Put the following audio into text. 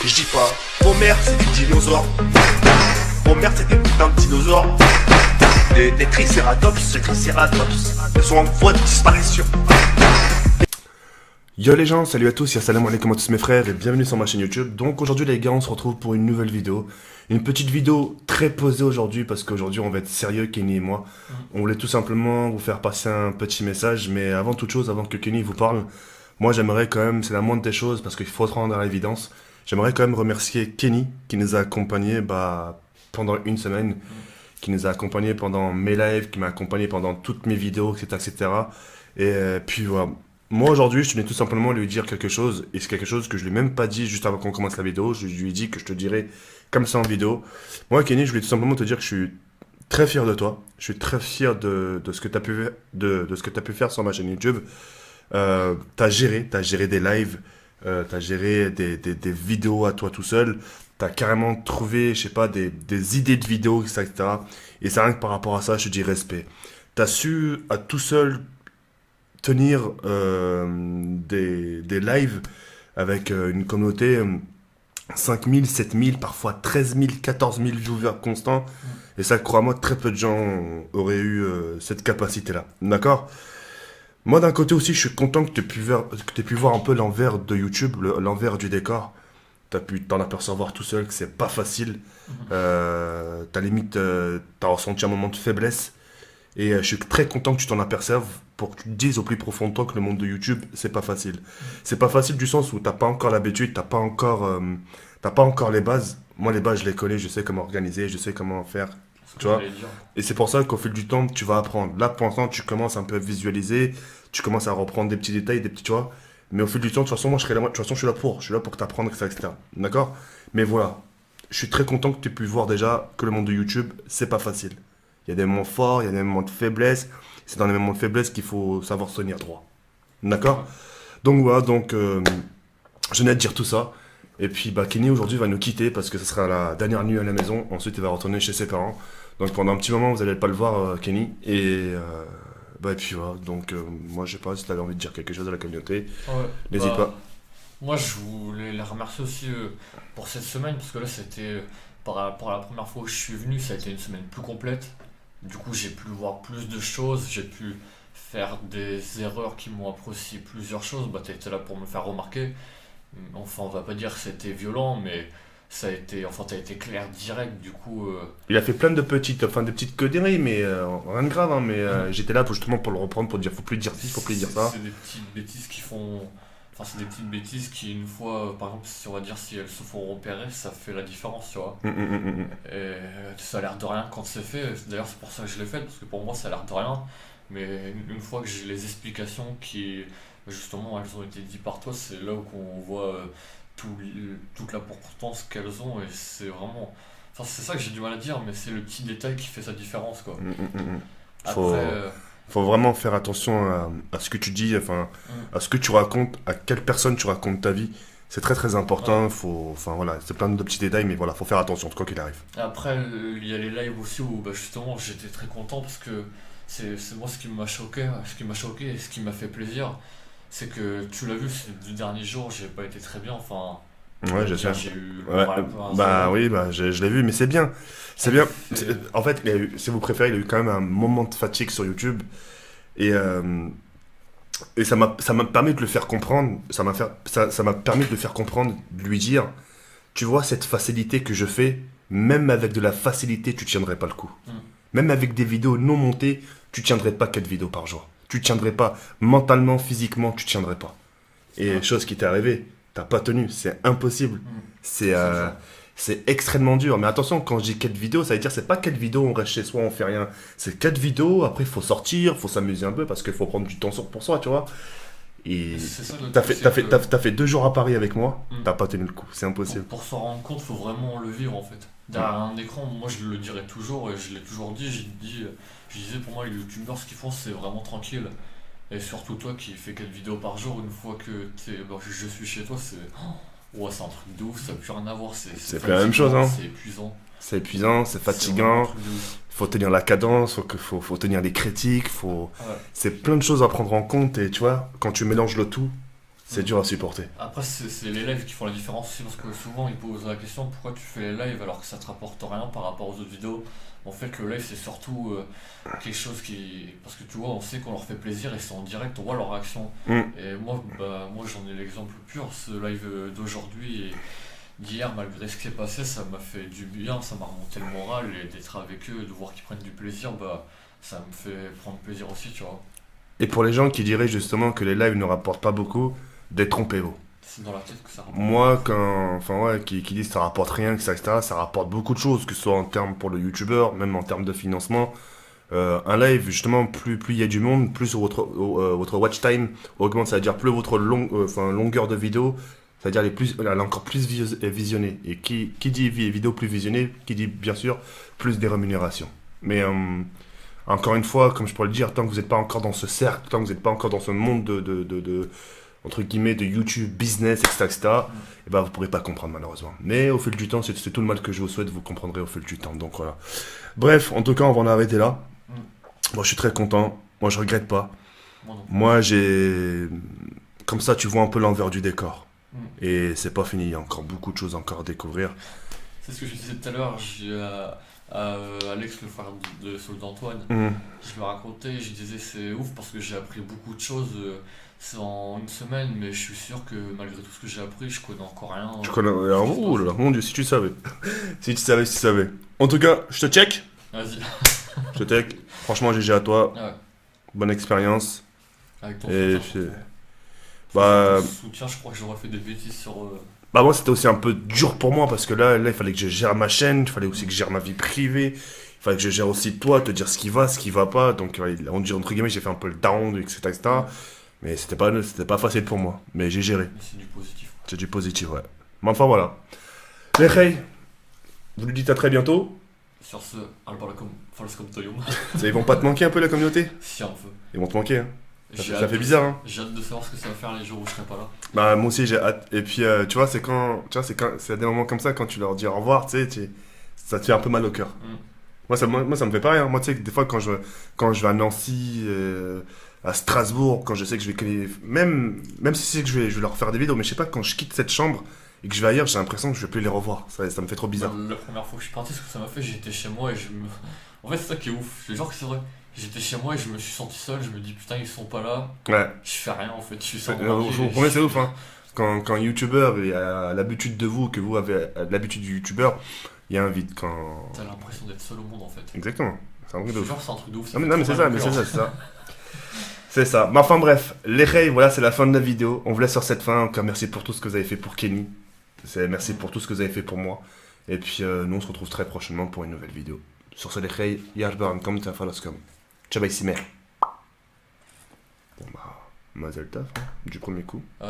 Je dis pas, vos mères c'est des dinosaures. Vos mères c'est des putains de dinosaures. Des tricératops, elles sont en voie de disparition. Yo les gens, salut à tous, salam alaikum à tous mes frères et bienvenue sur ma chaîne YouTube. Donc aujourd'hui les gars, on se retrouve pour une nouvelle vidéo. Une petite vidéo très posée aujourd'hui parce qu'aujourd'hui on va être sérieux, Kenny et moi. On voulait tout simplement vous faire passer un petit message, mais avant toute chose, avant que Kenny vous parle, moi j'aimerais quand même, c'est la moindre des choses parce qu'il faut se rendre à l'évidence, j'aimerais quand même remercier Kenny qui nous a accompagnés pendant une semaine, qui nous a accompagnés pendant mes lives, qui m'a accompagné pendant toutes mes vidéos, etc. Et puis voilà. Moi aujourd'hui, je tenais tout simplement lui dire quelque chose, et c'est quelque chose que je lui ai même pas dit juste avant qu'on commence la vidéo, je lui ai dit que je te dirais comme ça en vidéo. Moi Kenny, je voulais tout simplement te dire que je suis très fier de toi, je suis très fier de ce que tu as pu faire sur ma chaîne YouTube. T'as géré des lives, t'as géré des vidéos à toi tout seul, t'as carrément trouvé, je sais pas, des idées de vidéos, etc. Et c'est rien que par rapport à ça, je te dis respect. T'as su à tout seul tenir des lives avec une communauté 5000, 7000, parfois 13 000, 14 000 viewers constants. Et ça, crois-moi, très peu de gens auraient eu cette capacité-là. D'accord ? Moi, d'un côté aussi, je suis content que tu aies pu voir un peu l'envers de YouTube, l'envers du décor. Tu as pu t'en apercevoir tout seul que c'est pas facile. T'as limite, t'as ressenti un moment de faiblesse. Et je suis très content que tu t'en aperçoives pour que tu te dises au plus profond de toi que le monde de YouTube, c'est pas facile. C'est pas facile du sens où t'as pas encore l'habitude, t'as pas encore les bases. Moi, les bases, je les connais, je sais comment organiser, je sais comment faire. Tu vois ? Et c'est pour ça qu'au fil du temps, tu vas apprendre. Là, pour l'instant, tu commences un peu à visualiser, tu commences à reprendre des petits détails, des petits, tu vois. Mais au fil du temps, de toute façon, moi, je suis là pour. Je suis là pour t'apprendre, etc. D'accord ? Mais voilà. Je suis très content que tu aies pu voir déjà que le monde de YouTube, c'est pas facile. Il y a des moments forts, il y a des moments de faiblesse. C'est dans les moments de faiblesse qu'il faut savoir se tenir droit. D'accord ? Donc voilà, je venais de dire tout ça. Et puis Kenny aujourd'hui va nous quitter parce que ce sera la dernière nuit à la maison. Ensuite, il va retourner chez ses parents. Donc pendant un petit moment, vous n'allez pas le voir, Kenny. Et puis voilà. Donc moi, je sais pas si tu avais envie de dire quelque chose à la communauté. Ouais, n'hésite pas. Moi, je voulais les remercier aussi pour cette semaine parce que là, c'était pour la première fois où je suis venu, ça a été une semaine plus complète. Du coup, j'ai pu voir plus de choses, j'ai pu faire des erreurs qui m'ont appris aussi plusieurs choses. T'as été là pour me faire remarquer. Enfin, on va pas dire que c'était violent, mais t'as été clair, direct, du coup... Il a fait plein de des petites conneries, mais rien de grave, hein, mais j'étais là justement pour le reprendre, pour dire faut plus dire ci, faut plus dire ça. C'est des petites bêtises qui font... Enfin, c'est des petites bêtises qui, une fois, par exemple, si elles se font repérer, ça fait la différence, tu vois. Et ça a l'air de rien quand c'est fait. D'ailleurs, c'est pour ça que je l'ai fait, parce que pour moi, ça a l'air de rien. Mais une fois que j'ai les explications qui, justement, elles ont été dites par toi, c'est là où on voit toute l'importance qu'elles ont. Et c'est vraiment... Enfin, c'est ça que j'ai du mal à dire, mais c'est le petit détail qui fait sa différence, quoi. Après... Faut vraiment faire attention à ce que tu dis, à ce que tu racontes, à quelle personne tu racontes ta vie. C'est très très important. Voilà, c'est plein de petits détails, mais voilà, faut faire attention, quoi qu'il arrive. Après, il y a les lives aussi où justement j'étais très content parce que c'est moi ce qui m'a choqué et ce qui m'a fait plaisir, c'est que tu l'as vu ces 2 derniers jours, j'ai pas été très bien. Enfin, ouais, je sais. J'ai eu je l'ai vu, mais c'est bien. C'est bien. En fait, si vous préférez, il a eu quand même un moment de fatigue sur YouTube. Et ça m'a permis de le faire comprendre. Ça m'a permis de le faire comprendre, de lui dire, tu vois, cette facilité que je fais, même avec de la facilité, tu tiendrais pas le coup. Même avec des vidéos non montées, tu tiendrais pas 4 vidéos par jour. Tu tiendrais pas. Mentalement, physiquement, tu tiendrais pas. Et chose qui t'est arrivée, t'as pas tenu. C'est impossible. C'est extrêmement dur. Mais attention, quand je dis 4 vidéos, ça veut dire c'est pas 4 vidéos, on reste chez soi, on fait rien. C'est 4 vidéos, après il faut sortir, il faut s'amuser un peu parce qu'il faut prendre du temps pour soi, tu vois. Et t'as fait 2 jours à Paris avec moi, t'as pas tenu le coup, c'est impossible. Pour s'en rendre compte, faut vraiment le vivre en fait. Derrière un écran, moi je le dirais toujours et je l'ai toujours dit, je disais pour moi les youtubeurs ce qu'ils font c'est vraiment tranquille. Et surtout toi qui fais 4 vidéos par jour, une fois que je suis chez toi, c'est un truc de ouf, ça n'a plus rien à voir. C'est plus la même chose, hein. C'est épuisant, c'est fatigant. Faut tenir la cadence, faut tenir les critiques, c'est plein de choses à prendre en compte. Et tu vois, quand tu mélanges le tout, C'est dur à supporter. Après, c'est les lives qui font la différence aussi, parce que souvent ils posent la question pourquoi tu fais les lives alors que ça te rapporte rien par rapport aux autres vidéos. En fait, le live c'est surtout quelque chose qui. Parce que tu vois, on sait qu'on leur fait plaisir et c'est en direct, on voit leur réaction. Et moi j'en ai l'exemple pur, ce live d'aujourd'hui et d'hier, malgré ce qui s'est passé, ça m'a fait du bien, ça m'a remonté le moral et d'être avec eux, de voir qu'ils prennent du plaisir, ça me fait prendre plaisir aussi, tu vois. Et pour les gens qui diraient justement que les lives ne rapportent pas beaucoup, détrompez-vous. C'est dans la tête que ça rapporte. Moi, qui disent que ça rapporte rien, que ça, etc., ça rapporte beaucoup de choses, que ce soit en termes pour le youtubeur, même en termes de financement. Un live, justement, plus il y a du monde, plus votre watch time augmente, c'est-à-dire plus votre longueur de vidéo, c'est-à-dire elle est encore plus visionnée. Et qui dit vidéo plus visionnée, qui dit bien sûr plus des rémunérations. Mais encore une fois, comme je pourrais le dire, tant que vous n'êtes pas encore dans ce cercle, tant que vous n'êtes pas encore dans ce monde de entre guillemets, de YouTube, business, etc., et ben vous pourrez pas comprendre malheureusement. Mais au fil du temps, c'est tout le mal que je vous souhaite, vous comprendrez au fil du temps. Donc voilà. Bref, en tout cas, on va en arrêter là. Moi, je suis très content. Moi, je regrette pas. Moi, comme ça, tu vois un peu l'envers du décor. Et c'est pas fini. Il y a encore beaucoup de choses encore à découvrir. C'est ce que je disais tout à l'heure. Alex, le frère de Soldat Antoine, je le racontais, je disais c'est ouf parce que j'ai appris beaucoup de choses. C'est en une semaine, mais je suis sûr que malgré tout ce que j'ai appris, je connais encore rien. Tu connais. Oh là là, mon Dieu, si tu savais. Si tu savais. En tout cas, je te check. Vas-y. Je te check. Franchement, GG à toi. Ouais. Bonne expérience. Avec ton Et soutien, je crois que j'aurais fait des bêtises sur. Bah moi c'était aussi un peu dur pour moi parce que là il fallait que je gère ma chaîne, il fallait aussi que je gère ma vie privée, il fallait que je gère aussi toi, te dire ce qui va pas, donc on dit entre guillemets j'ai fait un peu le down, etc. Mais c'était pas facile pour moi, mais j'ai géré. Mais c'est du positif. C'est du positif, ouais. Mais enfin voilà. Les Rey, vous lui dites à très bientôt. Sur ce, comme Toyum. Ils vont pas te manquer un peu la communauté? Si un peu. Ils vont te manquer, hein. Ça fait hâte bizarre, hein. J'ai hâte de savoir ce que ça va faire les jours où je serai pas là. Bah moi aussi j'ai hâte. Et puis c'est à des moments comme ça quand tu leur dis au revoir, tu sais, ça te fait un peu mal au cœur. Moi ça me fait pas rien. Moi tu sais que des fois quand je vais à Nancy, à Strasbourg, quand je sais que je vais même si c'est que je vais leur faire des vidéos, mais je sais pas, quand je quitte cette chambre et que je vais ailleurs, j'ai l'impression que je vais plus les revoir. Ça me fait trop bizarre. La première fois que je suis parti, ce que ça m'a fait, j'étais chez moi et en fait c'est ça qui est ouf. C'est genre que c'est vrai. J'étais chez moi et je me suis senti seul, je me dis putain ils sont pas là, ouais. Je fais rien en fait, je suis sans premier c'est ouf hein. Quand un youtubeur a l'habitude de vous, que vous avez l'habitude du youtubeur, il y a un vide quand... T'as l'impression d'être seul au monde en fait. Exactement, c'est un truc de ouf. Genre c'est un truc de ouf. Non mais c'est ça. C'est ça. Mais enfin bref, les Rey, voilà c'est la fin de la vidéo. On vous laisse sur cette fin, encore merci pour tout ce que vous avez fait pour Kenny. Merci pour tout ce que vous avez fait pour moi. Et puis nous on se retrouve très prochainement pour une nouvelle vidéo. Sur ce les Rey, Yarbar, comme tu as fait l'oscom. Ciao, bye, Simer. Bon bah, mazel taf, hein, du premier coup. Ouais.